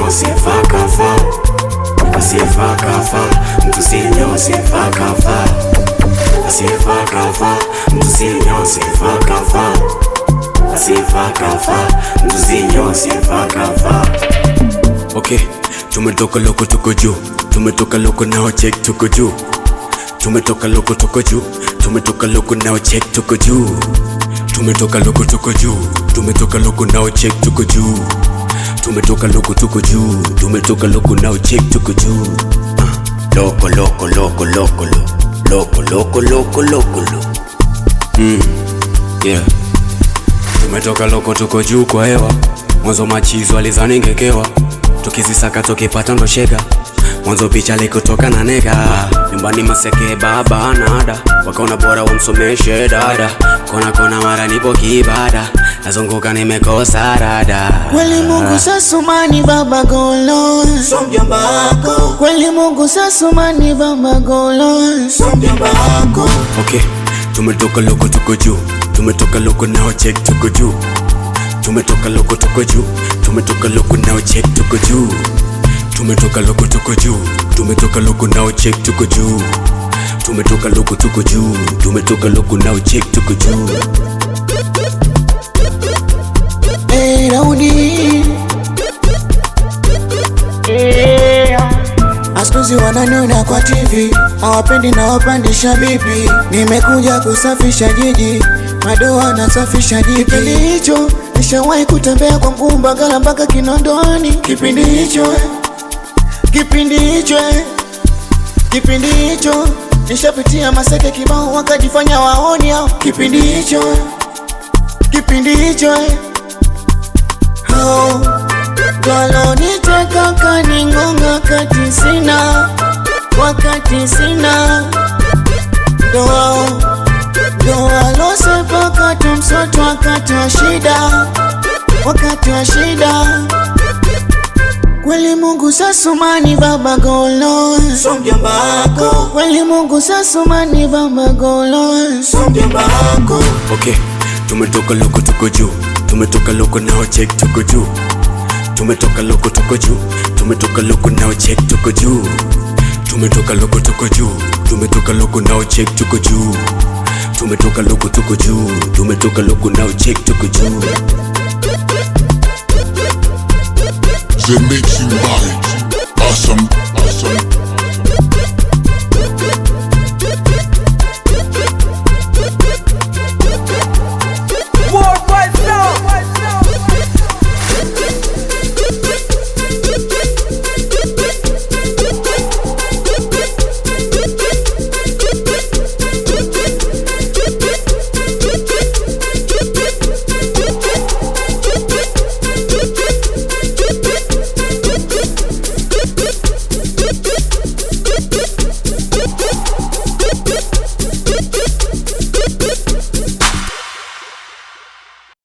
usiyefaa kafa, asiyefaa kafa, mtu sinye usiyefaa kafa, asiyefaa kafa, mtu sinye usiyefaa kafa, asiyefaa kafa, mtu sinye usiyefaa kafa. Okay, tumetoka loko tuko juu, tumetoka loko now check tuko juu, tumetoka loko tuko juu, tumetoka loko now check tuko juu, tumetoka loko tuko juu, tumetoka loko now check tuko juu, tumetoka loko tuko juu, tumetoka loko now check tuko juu. Loko loko loko loko loko loko loko loko lo. Yeah. Tumetoka loko tuko juu kwa hewa, mwanzo machizo alizani ngekewa, tukizisaka tukipata ndo shega, mwanzo picha likotoka na nega, nyumbani maseke baba na ada, wakaona bora wamsomeshe dada, kona kona mara nipo kibada, nazunguka nimekosa rada. Kweli Mungu sasumani baba golo, Somjomba wako. kweli Mungu sasumani baba golo, Somjomba wako. Okay, tumetoka loko tuko juu, tumetoka loko now check tuko juu, tumetoka loko tuko juu, tumetoka loko now check tuko juu, tumetoka loko tuko juu, tumetoka loko now check tuko juu, tumetoka loko tuko juu, tumetoka loko now check tuko juu. Raudi asikuzi wananiona kwa TV, hawapendi na wapandisha bibi. Nimekuja kusafisha jiji, madoa nasafisha jiji. Kipindi hicho nishawahi kutembea kwa mguu Mbagala mpaka Kinondoni. Kipindi hicho nishapitia maseke kibao wakajifanya waoni hao. Kipindi hicho waloniteka kaningonga wakati sina ndo walosepa katumsoto wakati wa shida. Kweli Mungu sasumani baba golo, Somjomba wako. kweli Mungu sasumani baba golo, Somjomba wako. Okay, tumetoka loko tuko juu, tumetoka loko now check tuko juu, tumetoka loko tuko juu, tumetoka loko now check tuko juu, tumetoka loko tuko juu, tumetoka loko now check tuko juu, tumetoka loko tuko juu, tumetoka loko now check tuko juu. The mixing by Awesome